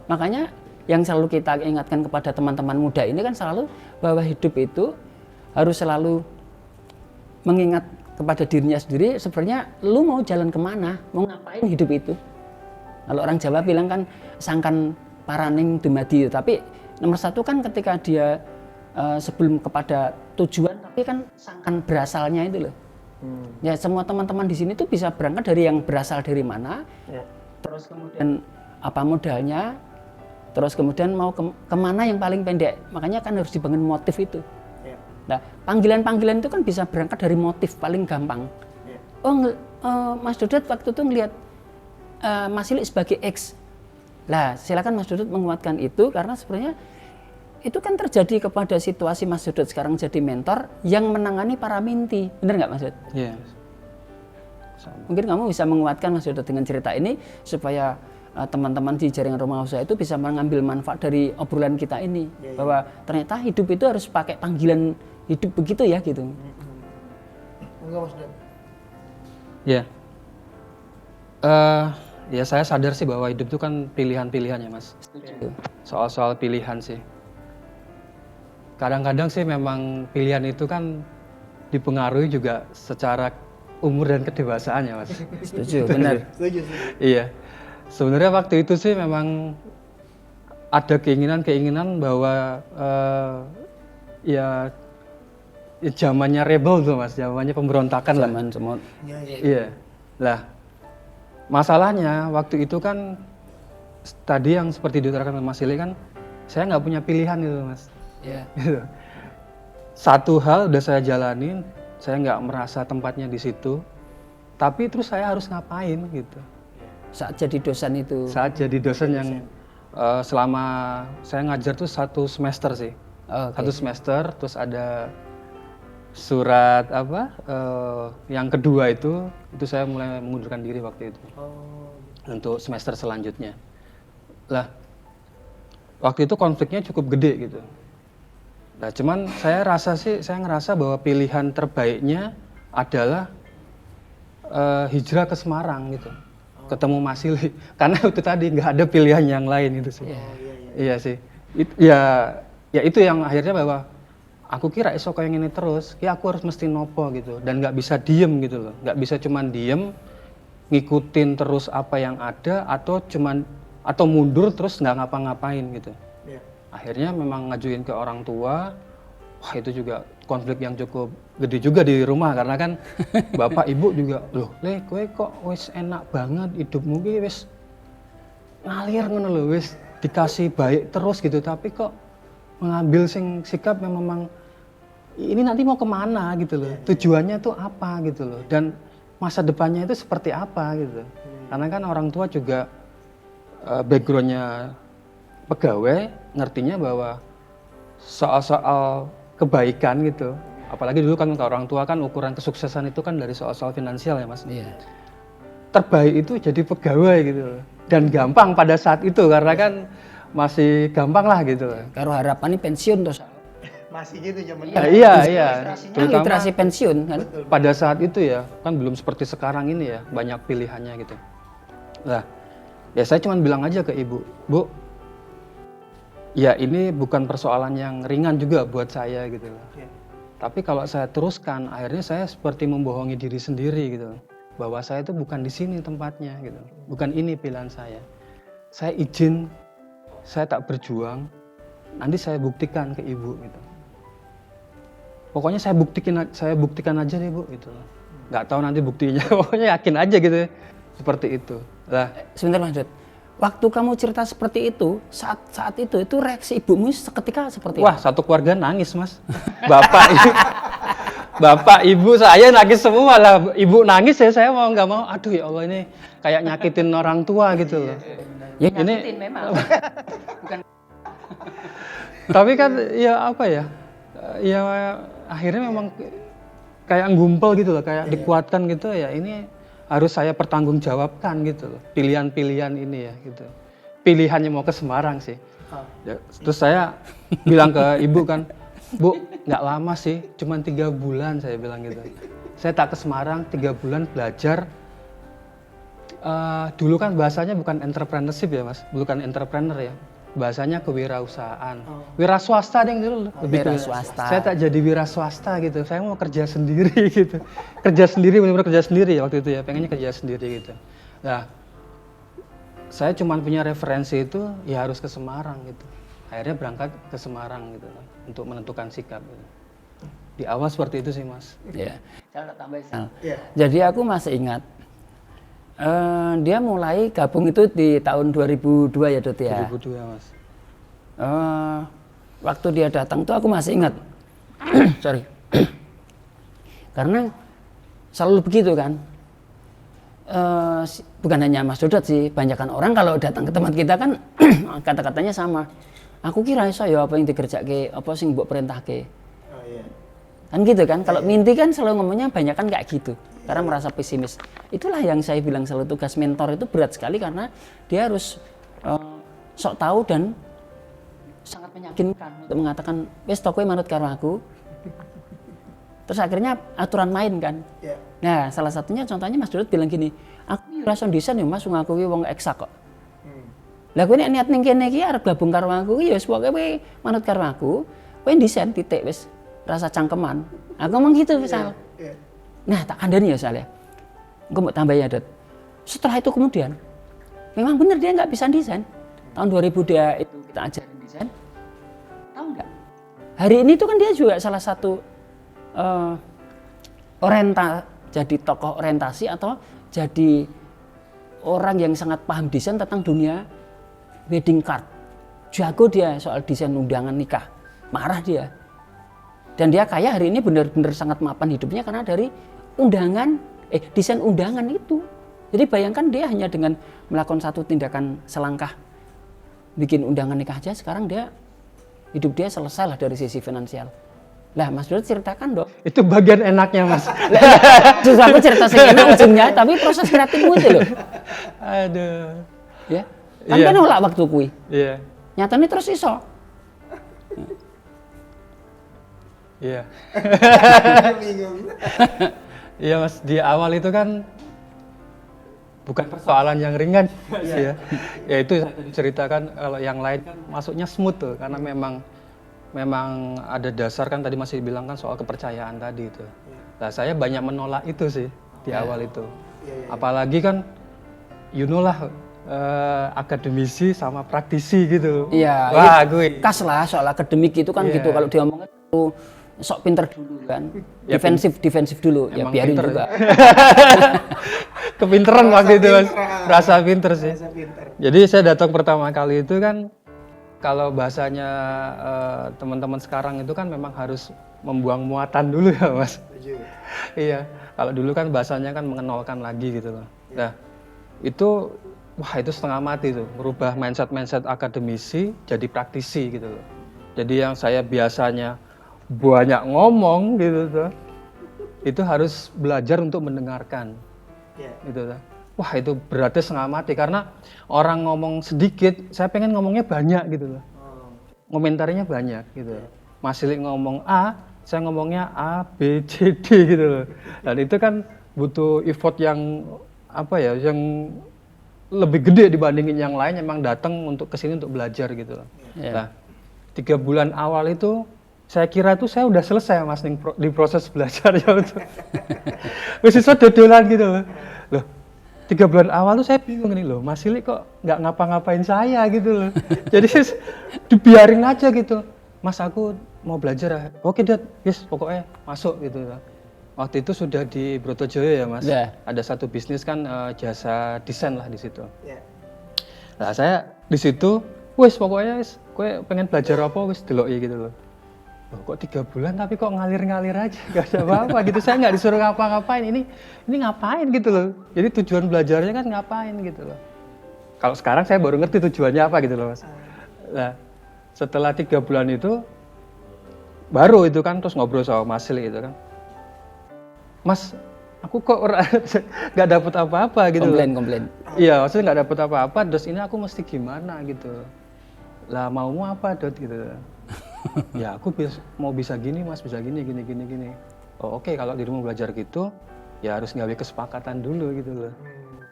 Makanya yang selalu kita ingatkan kepada teman-teman muda ini kan selalu bahwa hidup itu harus selalu mengingat kepada dirinya sendiri sebenarnya lu mau jalan kemana, mau ngapain hidup itu. Kalau orang Jawa bilang kan sangkan paraning dumadi, tapi nomor satu kan ketika dia sebelum kepada tujuan, tapi kan sangkan berasalnya itu loh. Ya semua teman-teman di sini tuh bisa berangkat dari yang berasal dari mana, terus kemudian apa modalnya, terus kemudian mau kemana yang paling pendek. Makanya kan harus dibangun motif itu. Nah, panggilan-panggilan itu kan bisa berangkat dari motif paling gampang. Mas Dodot waktu itu ngelihat Mas Ili sebagai X. Lah, silakan Mas Dodot menguatkan itu karena sebenarnya itu kan terjadi kepada situasi Mas Dodot sekarang jadi mentor yang menangani para minti. Benar nggak Mas Dodot? Iya. Mungkin kamu bisa menguatkan Mas Dodot dengan cerita ini supaya teman-teman di jaringan rumah usaha itu bisa mengambil manfaat dari obrolan kita ini. Bahwa ternyata hidup itu harus pakai panggilan hidup begitu ya gitu. Enggak Mas Dodot. Ya. Ya saya sadar sih bahwa hidup itu kan pilihan-pilihan ya Mas. Setuju. Soal-soal pilihan sih. Kadang-kadang sih memang pilihan itu kan dipengaruhi juga secara umur dan kedewasaan ya Mas. Setuju, benar. Setuju sih. Iya. Sebenarnya waktu itu sih memang ada keinginan bahwa ya zamannya rebel tuh Mas, zamannya pemberontakan lah. Zaman semua. Iya. Lah, masalahnya waktu itu kan tadi yang seperti diutarakan Mas Ili kan, saya nggak punya pilihan gitu Mas. Iya. Gitu. Satu hal udah saya jalanin, saya nggak merasa tempatnya di situ. Tapi terus saya harus ngapain gitu. Saat jadi dosen itu. Saat jadi dosen yang selama saya ngajar tuh 1 semester sih. Oh, 1 semester, terus ada surat yang kedua itu saya mulai mengundurkan diri waktu itu. Untuk semester selanjutnya. Lah, waktu itu konfliknya cukup gede gitu. Nah, cuman saya ngerasa bahwa pilihan terbaiknya adalah hijrah ke Semarang gitu. ketemu Mas Silly. Karena itu tadi nggak ada pilihan yang lain itu sih. Iya sih. Ya itu yang akhirnya bahwa aku kira iso kayak gini terus, ya aku harus mesti nopo gitu dan nggak bisa diem gitu loh, nggak bisa cuman diem ngikutin terus apa yang ada atau mundur terus nggak ngapa-ngapain gitu. Akhirnya memang ngajuin ke orang tua. Wah itu juga konflik yang cukup gede juga di rumah karena kan bapak ibu juga loh, kowe kok wis enak banget hidupmu ki wis ngalir ngono lho, wis dikasih baik terus gitu, tapi kok mengambil sikap yang memang ini nanti mau kemana gitu loh, tujuannya tuh apa gitu loh, dan masa depannya itu seperti apa gitu. Karena kan orang tua juga backgroundnya pegawai, ngertinya bahwa soal-soal kebaikan gitu. Apalagi dulu kan orang tua kan ukuran kesuksesan itu kan dari soal-soal finansial ya Mas. Iya. Terbaik itu jadi pegawai gitu loh. Dan gampang pada saat itu karena kan masih gampang lah gitu loh. Karo harapannya pensiun terus. Masih gitu zaman Iya. Terutama Literasi pensiun kan. pada saat itu ya, kan belum seperti sekarang ini ya, banyak pilihannya gitu. Nah, ya saya cuma bilang aja ke ibu, Bu, ya ini bukan persoalan yang ringan juga buat saya gitu loh. Tapi kalau saya teruskan, akhirnya saya seperti membohongi diri sendiri gitu. Bahwa saya itu bukan di sini tempatnya gitu. Bukan ini pilihan saya. Saya izin, saya tak berjuang, nanti saya buktikan ke ibu gitu. Pokoknya saya buktikan aja deh Bu gitu loh. Nggak tahu nanti buktinya, pokoknya yakin aja gitu. Seperti itu. Lah, Sebentar Mas Dut. Waktu kamu cerita seperti itu, saat itu reaksi ibumu seketika seperti wah apa? satu keluarga nangis Mas. Bapak, ibu saya nangis semua lah. Ibu nangis ya saya mau nggak mau. Aduh ya Allah ini kayak nyakitin orang tua gitu loh. Ya nyakitin memang. Tapi kan ya apa ya? Ya akhirnya memang kayak ngumpul gitu loh, kayak dikuatkan gitu ya. Ini harus saya pertanggungjawabkan gitu loh. Pilihan-pilihan ini ya gitu. Pilihannya mau ke Semarang sih. Ya, terus saya bilang ke ibu kan, Bu, nggak lama sih, cuma 3 bulan saya bilang gitu. Saya tak ke Semarang 3 bulan belajar. Dulu kan bahasanya bukan entrepreneurship ya Mas, bukan entrepreneur ya. Bahasanya kewirausahaan. Wira swasta deh dulu. Lebih wira ke- swasta. Saya tak jadi wira swasta gitu. Saya mau kerja sendiri gitu. Kerja sendiri, benar-benar kerja sendiri ya waktu itu ya. Pengennya kerja sendiri gitu. Nah, saya cuma punya referensi itu ya harus ke Semarang gitu. Akhirnya berangkat ke Semarang gitu kan, untuk menentukan sikap gitu. Di awal seperti itu sih Mas. Ya. Jadi aku masih ingat dia mulai gabung itu di tahun 2002 ya Dut ya. 2002 Mas. Waktu dia datang tuh aku masih ingat. Sorry. Karena selalu begitu kan. Bukan hanya Mas Dodot sih, banyakan orang kalau datang ke tempat kita kan kata-katanya sama. Aku kira iso ya apa yang dikerjake, apa sing mbok perintahke. Oh iya. Kan gitu kan, kalau Minty kan selalu ngomongnya banyak kan kayak gitu, karena merasa pesimis. Itulah yang saya bilang selalu tugas mentor itu berat sekali karena dia harus sok tahu dan sangat meyakinkan untuk mengatakan, wes tokoe manut karo aku. Terus akhirnya aturan main kan. Nah salah satunya contohnya Mas Dodot bilang gini, aku rasa desain ya Mas, aku wong eksak kok. Lah kowe nek niat ning kene iki arep gabung karo aku ya wis pokoke kowe manut karo aku, kowe desain titik wis rasa cangkeman. Aku ngomong gitu misal. Nah, tak kandani ya Sal ya. Engko mbok tambah ya, Dot. Setelah itu kemudian memang benar dia nggak bisa desain. Tahun 2000 dia itu kita ajarin desain. Tahu nggak? Hari ini tuh kan dia juga salah satu jadi tokoh orientasi atau jadi orang yang sangat paham desain tentang dunia wedding card. Jago dia soal desain undangan nikah. Marah dia. Dan dia kaya hari ini benar-benar sangat mapan hidupnya karena dari desain undangan itu. Jadi bayangkan dia hanya dengan melakukan satu tindakan selangkah bikin undangan nikah aja, sekarang hidup dia selesai lah dari sisi finansial. Lah Mas Dodot ceritakan dong. Itu bagian enaknya Mas. Susah aku cerita segini ujungnya, tapi proses kreatifmu itu loh. Aduh. Ya. Kan nolak waktu kui. Iya. Nyatanya terus iso. Iya. Iya Mas, di awal itu kan bukan persoalan yang ringan sih ya. Ya itu saya tadi ceritakan, kalau yang lain kan masuknya smooth tuh karena memang ada dasar kan tadi masih bilang kan soal kepercayaan tadi itu. Nah, saya banyak menolak itu sih di awal itu. Apalagi kan you know lah akademisi sama praktisi gitu. Iya, Wah, gue kas lah soal akademik itu kan gitu. Kalau dia ngomongnya tuh sok pinter dulu kan, defensif dulu, ya emang biarin pinter juga. kepinteran waktu itu Mas. Rasa pinter sih. Jadi saya datang pertama kali itu kan, kalau bahasanya teman-teman sekarang itu kan memang harus membuang muatan dulu ya Mas. Iya, kalau dulu kan bahasanya kan mengenalkan lagi gitu loh. Nah, itu wah itu setengah mati tuh, merubah mindset akademisi jadi praktisi gitu loh. Jadi yang saya biasanya banyak ngomong gitu tuh, itu harus belajar untuk mendengarkan. Gitu tuh. Wah itu beratnya setengah mati karena orang ngomong sedikit, saya pengen ngomongnya banyak gitu loh. Komentarnya banyak gitu. Mas Silik ngomong A, saya ngomongnya A, B, C, D gitu loh. Dan itu kan butuh effort yang apa ya, yang lebih gede dibandingin yang lain. Emang datang untuk kesini untuk belajar gitu loh. Nah, 3 bulan awal itu saya kira tuh saya udah selesai Mas di proses belajarnya itu. Siswa dodolan gitu loh. Loh, 3 bulan awal tuh saya bingung nih loh, Mas Silik kok nggak ngapa-ngapain saya gitu loh. Jadi dibiarin aja gitu. Mas aku mau belajar ya. Oke Dad, yes pokoknya masuk gitu loh. Waktu itu sudah di Brotojoyo ya Mas. Ada satu bisnis kan jasa desain lah di situ. Nah saya di situ, wes pokoknya wes, gue pengen belajar apa wes deloki gitu loh. Loh, kok 3 bulan tapi kok ngalir-ngalir aja, gak ada apa-apa gitu. Saya nggak disuruh ngapa-ngapain, ini ngapain gitu loh. Jadi tujuan belajarnya kan ngapain gitu loh. Kalau sekarang saya baru ngerti tujuannya apa gitu loh Mas. Nah, setelah 3 bulan itu, baru itu kan terus ngobrol sama Mas Silik itu kan. Mas, aku kok nggak dapet apa-apa gitu Komplain. Iya, maksudnya nggak dapet apa-apa, terus ini aku mesti gimana gitu. Lah maumu apa Dot gitu. Ya aku mau bisa gini Mas, bisa gini. Oh oke, kalau dirimu belajar gitu, ya harus ngambil kesepakatan dulu gitu loh.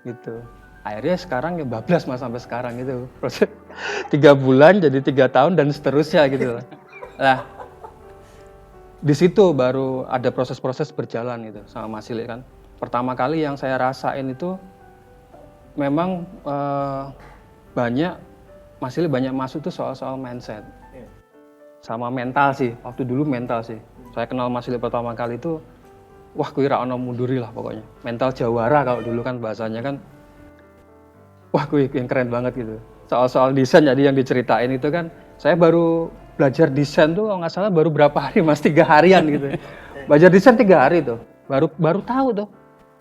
Gitu. Akhirnya sekarang ya bablas Mas sampai sekarang gitu. Proses 3 bulan jadi 3 tahun dan seterusnya gitu loh. Nah, di situ baru ada proses-proses berjalan gitu sama Mas Silik kan. Pertama kali yang saya rasain itu memang banyak Mas Silik banyak masuk tuh soal mindset. Sama mental sih, waktu dulu mental sih. Saya kenal Mas Silik pertama kali itu, wah kuwi ra ono munduri lah pokoknya. Mental jawara kalau dulu kan bahasanya kan, wah kuwi yang keren banget gitu. Soal desain jadi yang diceritain itu kan, saya baru belajar desain tuh kalau nggak salah baru berapa hari Mas, 3 harian gitu. Belajar desain 3 hari tuh, baru tahu tuh.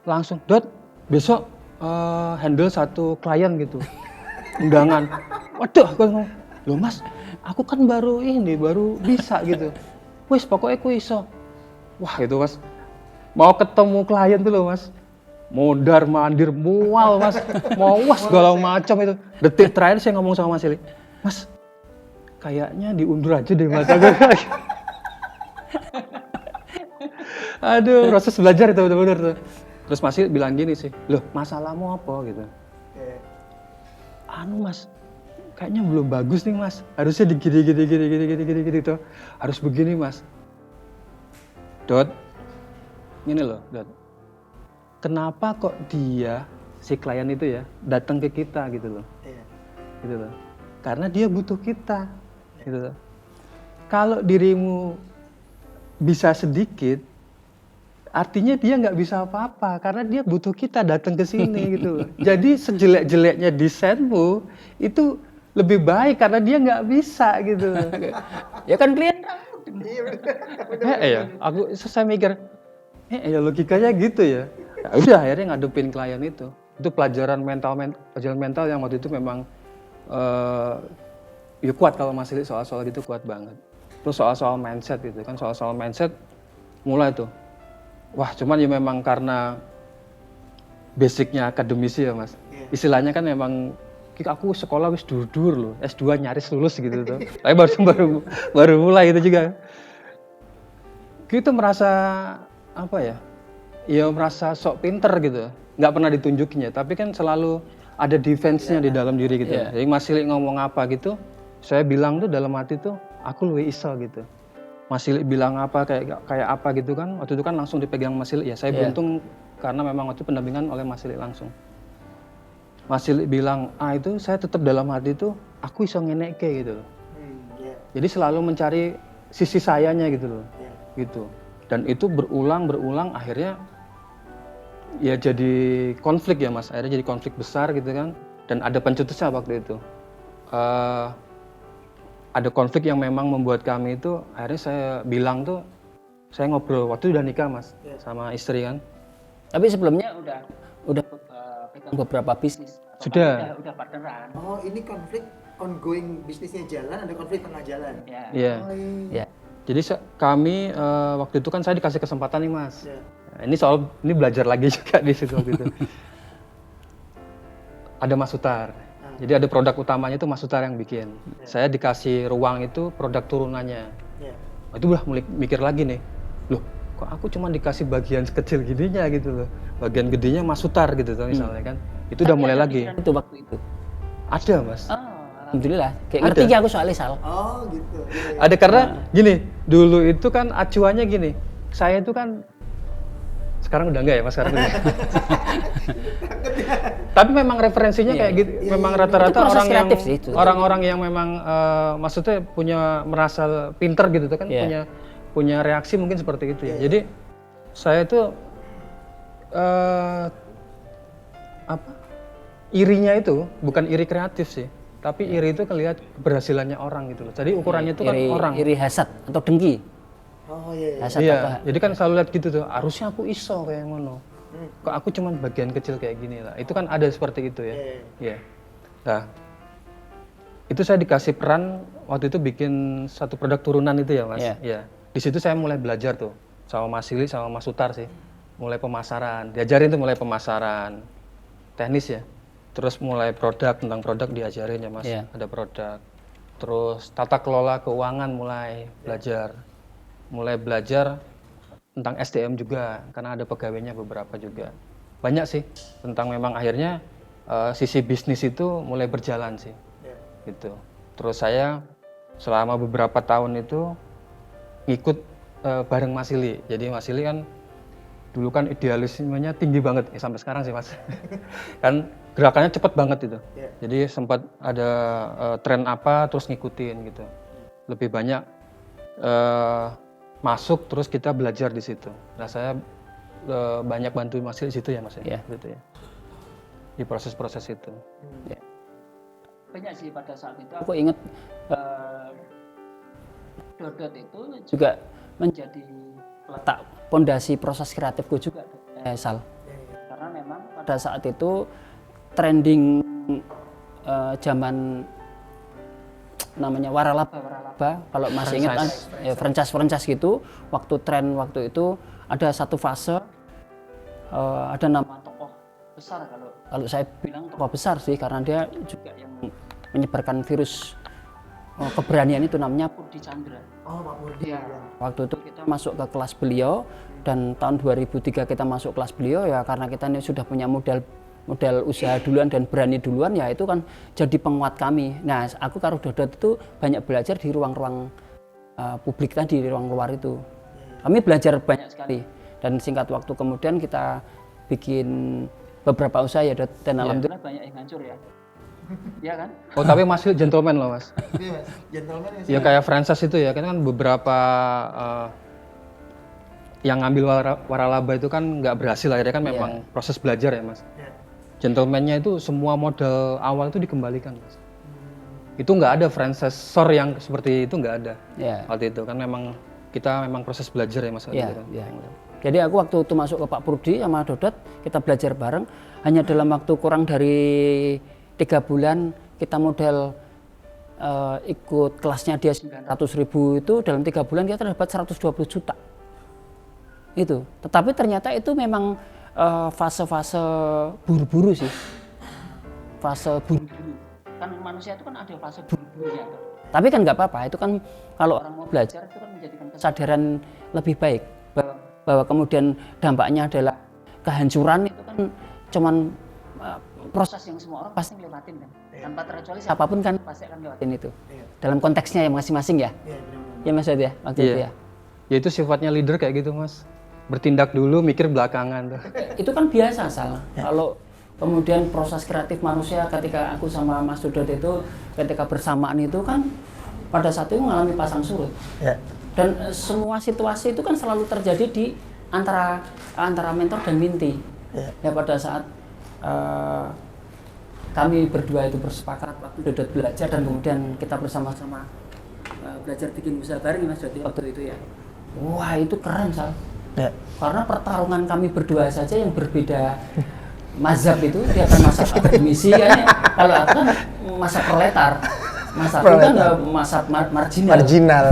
Langsung, Dot besok handle 1 klien gitu, undangan. Waduh, aku ngomong, loh Mas, aku kan baru bisa gitu. Wis pokoknya aku iso. Wah itu Mas, mau ketemu klien tuh loh Mas, mondar mandir mual Mas, mau segala macam itu. Detik terakhir saya ngomong sama Mas Silik, Mas kayaknya diundur aja deh Mas. Aduh, proses belajar itu bener-bener tuh. Terus Mas Silik bilang gini sih, loh masalahmu apa gitu. Anu Mas, kayaknya belum bagus nih Mas, harusnya gini tuh, harus begini Mas. Dot, gini loh Dot, kenapa kok dia, si klien itu ya, datang ke kita gitu loh. Gitu loh, karena dia butuh kita gitu loh. Kalau dirimu bisa sedikit, artinya dia nggak bisa apa-apa karena dia butuh kita datang ke sini gitu loh. Jadi sejelek-jeleknya desainmu itu lebih baik karena dia nggak bisa gitu. Ya kan klien. Ya, aku saya mikir, ya logikanya gitu ya. Ya udah akhirnya ngadepin klien itu. Itu pelajaran mental yang waktu itu memang ya kuat kalau Mas Silik soal-soal gitu kuat banget. Terus soal-soal mindset gitu kan, soal-soal mindset mulai tuh. Wah cuman ya memang karena basicnya akademisi ya Mas. Istilahnya kan memang aku sekolah wis dur loh, S2 nyaris lulus gitu tuh. Tapi baru mulai itu juga. Kita merasa apa ya? Ya merasa sok pinter gitu. nggak pernah ditunjukin ya, tapi kan selalu ada defense-nya di dalam diri gitu. Jadi Mas Silik ngomong apa gitu, saya bilang tuh dalam hati tuh aku luwih iso gitu. Mas Silik bilang apa kayak apa gitu kan, waktu itu kan langsung dipegang Mas Silik ya. Saya beruntung karena memang waktu itu pendampingan oleh Mas Silik langsung. Mas Silik bilang itu saya tetap dalam hati tuh aku iso ngenekke gitu. Jadi selalu mencari sisi sayanya gitu loh. Gitu. Dan itu berulang akhirnya ya jadi konflik ya Mas, akhirnya jadi konflik besar gitu kan. Dan ada pencetusnya waktu itu. Ada konflik yang memang membuat kami itu akhirnya saya bilang tuh, saya ngobrol waktu udah nikah Mas sama istri kan. Tapi sebelumnya udah pegang beberapa bisnis. Sudah. Udah partneran. Oh, ini konflik ongoing bisnisnya jalan, ada konflik tengah jalan. Iya. Ya. Jadi kami waktu itu kan saya dikasih kesempatan nih Mas. Nah, ini belajar lagi juga di situ waktu itu. Ada Mas Sutar. Jadi ada produk utamanya itu Mas Sutar yang bikin. Saya dikasih ruang itu produk turunannya. Itu udah mulai mikir lagi nih. Loh, kok aku cuma dikasih bagian kecil gininya gitu loh. Bagian gedenya Mas Sutar gitu tuh misalnya kan. Itu udah mulai lagi. Itu waktu itu. Ada Mas. Alhamdulillah. Kayak ngerti ya aku soalnya Sal. Oh gitu. Ada karena gini, dulu itu kan acuannya gini. Saya itu kan sekarang udah enggak ya Mas sekarang udah. Tapi memang referensinya kayak gitu. Memang rata-rata orang-orang yang memang maksudnya punya merasa pinter gitu tuh kan punya reaksi mungkin seperti itu ya. Jadi saya tuh irinya itu bukan iri kreatif sih, tapi iri itu kelihatan keberhasilannya orang gitu loh. Jadi ukurannya itu kan orang. Iri hasad atau dengki. Oh iya. Hasad Iya. Jadi kan selalu lihat gitu tuh. Harusnya aku iso kayak ngono. Kok aku cuman bagian kecil kayak gini lah. Itu kan ada seperti itu ya. Iya. Nah, itu saya dikasih peran waktu itu bikin satu produk turunan itu ya Mas. Iya. Di situ saya mulai belajar tuh sama Mas Sili sama Mas Sutar sih. Mulai pemasaran. Diajarin tuh mulai pemasaran. Teknis ya. Terus mulai tentang produk diajarin ya Mas. Ada produk. Terus tata kelola keuangan mulai belajar. Mulai belajar tentang SDM juga karena ada pegawainya beberapa juga. Banyak sih tentang memang akhirnya sisi bisnis itu mulai berjalan sih. Gitu. Terus saya selama beberapa tahun itu ngikut bareng Mas Sili. Jadi Mas Sili kan dulu kan idealismenya tinggi banget sampai sekarang sih Mas. Kan gerakannya cepet banget itu. Jadi sempat ada tren apa terus ngikutin gitu. Lebih banyak masuk terus kita belajar di situ. Nah saya banyak bantu Mas di situ ya Mas ya. Gitu ya. Di proses-proses itu. Banyak sih pada saat itu. Aku ingat Dodot itu juga menjadi letak pondasi proses kreatifku juga, Sal. Karena memang pada saat itu trending zaman namanya waralaba kalau masih ingat kan franchise gitu. Waktu tren waktu itu ada satu fase ada nama tokoh besar, kalau saya bilang tokoh besar sih karena dia juga yang menyebarkan virus keberanian itu, namanya Purdi Chandra. Oh, Pak Purdi. Ya. Waktu itu kita masuk ke kelas beliau dan tahun 2003 kita masuk kelas beliau ya karena kita ini sudah punya modal usaha duluan dan berani duluan, ya itu kan jadi penguat kami. Nah, aku karo Dodot itu banyak belajar di ruang-ruang publik tadi, di ruang luar itu. Kami belajar banyak sekali dan singkat waktu kemudian kita bikin beberapa usaha ya Dot, dan alhamdulillah banyak yang hancur ya. Iya kan? Oh tapi Mas gentleman loh Mas. Iya Mas, gentleman ya. Ya kayak franchise itu ya, kan beberapa yang ngambil waralaba itu kan nggak berhasil, akhirnya kan memang proses belajar ya Mas. Gentleman-nya itu semua modal awal itu dikembalikan Mas. Itu nggak ada franchisor yang seperti itu, nggak ada. Waktu itu kan memang kita proses belajar ya Mas. Jadi aku waktu itu masuk ke Pak Purdi sama Dodot, kita belajar bareng. Hanya dalam waktu kurang dari 3 bulan kita model ikut kelasnya dia 900.000 itu, dalam 3 bulan kita dapat 120 juta. Itu. Tetapi ternyata itu memang fase-fase buru-buru sih. Fase buru-buru. Kan manusia itu kan ada fase buru-burunya. Tapi kan nggak apa-apa, itu kan kalau orang mau belajar itu kan menjadikan kesadaran lebih baik. Bahwa kemudian dampaknya adalah kehancuran, itu kan cuman proses yang semua orang pasti ngelewatin kan. Tanpa terkecuali siapapun kan pasti akan ngelewatin itu. Dalam konteksnya yang masing-masing ya. Ya Mas Dodi ya, waktu itu ya. Ya itu sifatnya leader kayak gitu Mas. Bertindak dulu, mikir belakangan tuh. Itu kan biasa Sal. Kalau kemudian proses kreatif manusia ketika aku sama Mas Dodot itu ketika bersamaan itu kan pada saat itu mengalami pasang surut. Dan semua situasi itu kan selalu terjadi di antara mentor dan minti. Ya pada saat kami berdua itu bersepakat waktu Dodot belajar dan kemudian kita bersama-sama belajar bikin usaha bareng Mas Dodot waktu itu ya. Wah itu keren Sal. Karena pertarungan kami berdua saja yang berbeda mazhab itu, dia kan mazhab akademisi kan, kalau aku kan mazhab proletar. Mazhab itu kan mazhab marginal.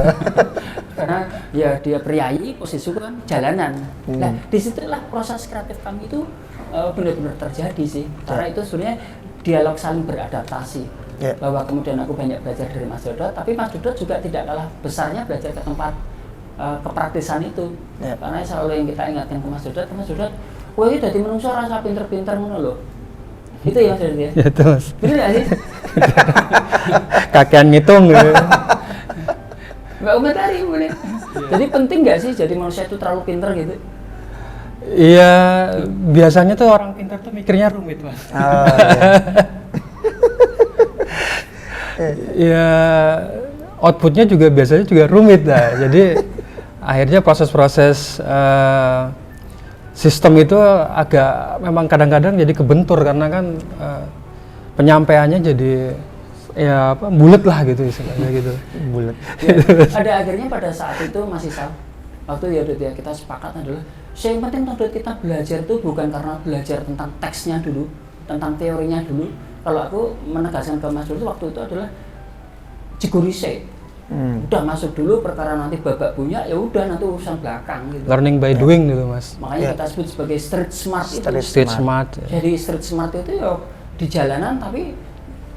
Karena ya dia priayi, posisiku kan jalanan. Nah disitulah proses kreatif kami itu benar-benar terjadi sih. Karena itu sebenarnya dialog saling beradaptasi. Bahwa kemudian aku banyak belajar dari Mas Dodot, tapi Mas Dodot juga tidak kalah besarnya belajar ke tempat kepraktisan itu. Karena selalu yang kita ingatkan ke Mas Dodot, wah ini dadi menungso rasa pinter-pinter ngono lho. Itu ya Mas Dodot ya? Ya terus. Bener gak sih? Kakean ngitung gitu. Mbak Umatari boleh. Jadi penting gak sih jadi manusia itu terlalu pinter gitu? Iya, biasanya tuh orang pintar tuh mikirnya rumit Mas. Ya outputnya juga biasanya juga rumit lah. Jadi akhirnya proses-proses sistem itu agak memang kadang-kadang jadi kebentur karena kan penyampaiannya jadi ya bulet lah gitu istilahnya gitu. Bulet. Ya, ada akhirnya pada saat itu masih waktu ya Dot ya kita sepakat adalah yang penting Dot kita belajar itu bukan karena belajar tentang teksnya dulu, tentang teorinya dulu. Kalau aku menegaskan ke Mas Dodot waktu itu adalah jigurise. Udah masuk dulu perkara nanti babak punya ya udah nanti urusan belakang gitu. Learning by doing gitu Mas. Makanya kita sebut sebagai street smart itu. Street smart. Jadi street smart itu ya di jalanan tapi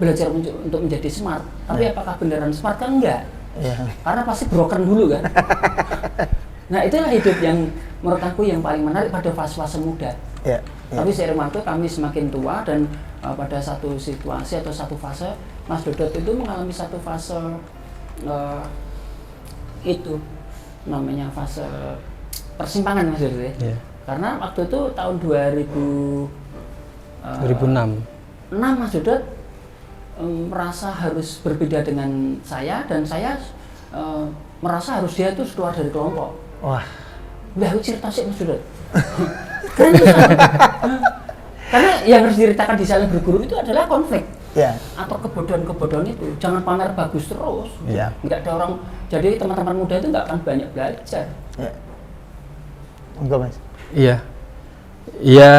belajar untuk menjadi smart. Tapi apakah beneran smart kan enggak? Karena pasti broken dulu kan. Nah itulah hidup yang menurut aku yang paling menarik pada fase-fase muda. Tapi seiring waktu kami semakin tua dan pada satu situasi atau satu fase Mas Dodot itu mengalami satu fase itu namanya fase persimpangan Mas Dodot ya. Karena waktu itu tahun 2006 Mas Dodot merasa harus berbeda dengan saya dan saya merasa harus dia itu keluar dari kelompok. Wah. Udah cerita sih Mas Dodot. Keren itu karena yang harus diceritakan di saling berguru itu adalah konflik. Atau kebodohan-kebodohan itu jangan pamer bagus terus. Nggak ada orang, jadi teman-teman muda itu nggak akan banyak belajar. Enggak Mas. Iya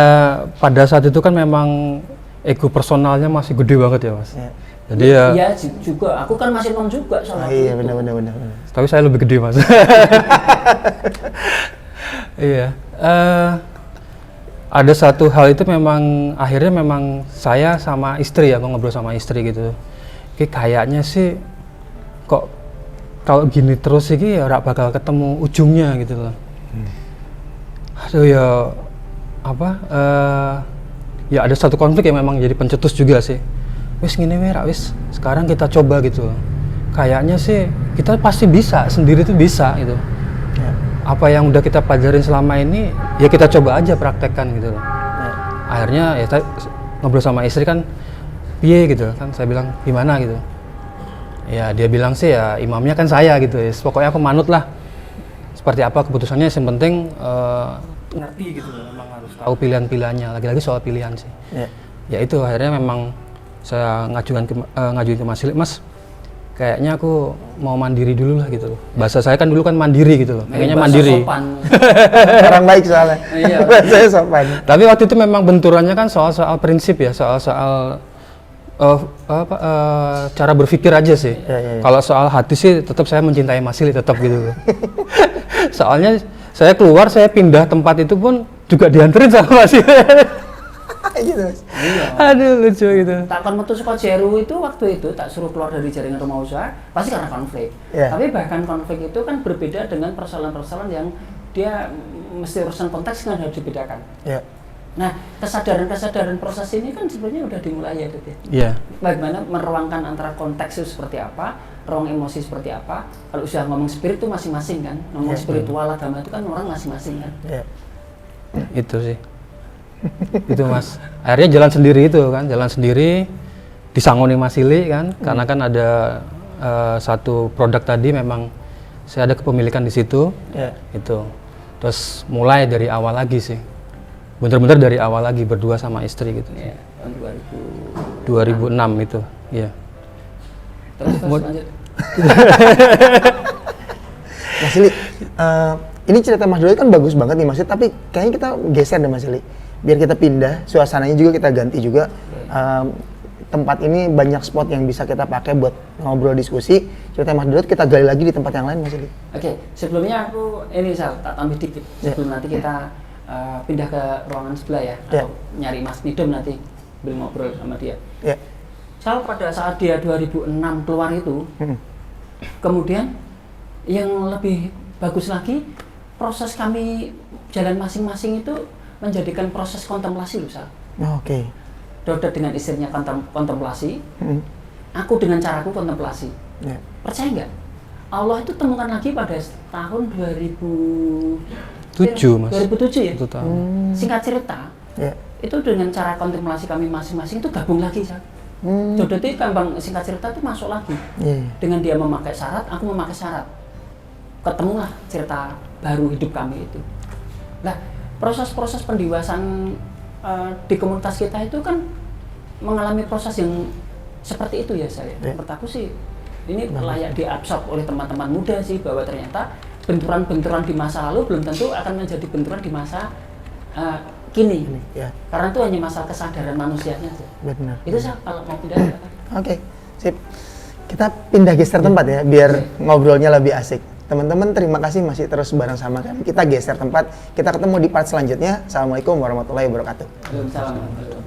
pada saat itu kan memang ego personalnya masih gede banget ya Mas. Jadi Iya juga, aku kan masih non juga soalnya. Iya benar. Tapi saya lebih gede Mas. Iya. Ada satu hal itu memang akhirnya memang saya sama istri ya, aku ngobrol sama istri gitu. Kayaknya sih kok kalau gini terus sih ya ora bakal ketemu ujungnya gitu loh. Aduh ya ya ada satu konflik yang memang jadi pencetus juga sih. Wis ngene wae ra wis, sekarang kita coba gitu. Kayaknya sih kita pasti bisa, sendiri tuh bisa gitu. Apa yang udah kita pelajarin selama ini ya kita coba aja praktekkan gitu loh. Akhirnya ya saya ngobrol sama istri kan piye gitu kan, saya bilang gimana gitu. Ya dia bilang sih ya imamnya kan saya gitu ya. Pokoknya aku manut lah. Seperti apa keputusannya yang penting ngerti gitu loh. Memang harus tahu pilihan-pilihannya. Lagi-lagi soal pilihan sih. Ya itu akhirnya memang saya ngajuin ke Mas Silik, Mas kayaknya aku mau mandiri dulu lah gitu loh. Bahasa saya kan dulu kan mandiri gitu loh. Kayaknya mandiri. Orang baik soalnya. Bahasanya sopan. Tapi waktu itu memang benturannya kan soal prinsip ya, soal cara berpikir aja sih. Kalau soal hati sih tetap saya mencintai Mas Silik tetap gitu loh. Soalnya saya keluar, saya pindah tempat itu pun juga dianterin sama Mas Silik. Gitu. Aduh lucu gitu. Tak akan metu saka Jeru itu waktu itu tak suruh keluar dari jaringan rumah usaha pasti karena konflik. Tapi bahkan konflik itu kan berbeda dengan persoalan-persoalan yang dia mesti urusan konteks kan harus dibedakan. Nah, kesadaran proses ini kan sebenarnya udah dimulai ya, Dut ya. Iya. Bagaimana meruangkan antara konteks itu seperti apa, ruang emosi seperti apa. Kalau sudah ngomong spirit itu masing-masing kan, ngomong spiritual agama itu kan orang masing-masing kan. Iya. Itu sih. Itu Mas. Akhirnya jalan sendiri itu kan, jalan sendiri disangoni Mas Ili kan, karena kan ada satu produk tadi memang saya ada kepemilikan di situ. Iya. Itu. Terus mulai dari awal lagi sih. Bener-bener dari awal lagi berdua sama istri gitu. Iya, tahun 2006 itu. Iya. Terus lanjut. Mas Ili, ini cerita Mas Dodot kan bagus banget nih Mas Ili, tapi kayaknya kita geser deh Mas Ili. Biar kita pindah, suasananya juga kita ganti juga. Tempat ini banyak spot yang bisa kita pakai buat ngobrol diskusi. Cerita Mas Dodot kita gali lagi di tempat yang lain Mas Ili. Oke, sebelumnya aku ini Sal, tak tambah dikit. Sebelum nanti kita pindah ke ruangan sebelah ya, atau nyari Mas Nidom nanti belum ngobrol sama dia. Ya. Sal pada saat dia 2006 keluar itu, kemudian yang lebih bagus lagi, proses kami jalan masing-masing itu menjadikan proses kontemplasi loh Sal. Oke. Dodot dengan istrinya kontemplasi, aku dengan caraku kontemplasi. Ya. Percaya nggak? Allah itu temukan lagi pada tahun 7 Mas. 2007 ya? Itu tahun. Singkat cerita, itu dengan cara kontemplasi kami masing-masing itu gabung lagi Sal. Dodot itu gampang, singkat cerita itu masuk lagi. Dengan dia memakai syarat, aku memakai syarat. Ketemulah cerita baru hidup kami itu. Nah, proses-proses pendewasaan di komunitas kita itu kan mengalami proses yang seperti itu ya saya. Menurut aku sih ini layak diabsorb oleh teman-teman muda sih, bahwa ternyata benturan-benturan di masa lalu belum tentu akan menjadi benturan di masa kini. Karena itu hanya masalah kesadaran manusianya aja. Benar. Itu sih kalau mau pindah. Oke, sip. Kita pindah geser tempat ya, biar ngobrolnya lebih asik. Teman-teman, terima kasih masih terus bareng sama kami. Kita geser tempat. Kita ketemu di part selanjutnya. Assalamualaikum warahmatullahi wabarakatuh. Waalaikumsalam.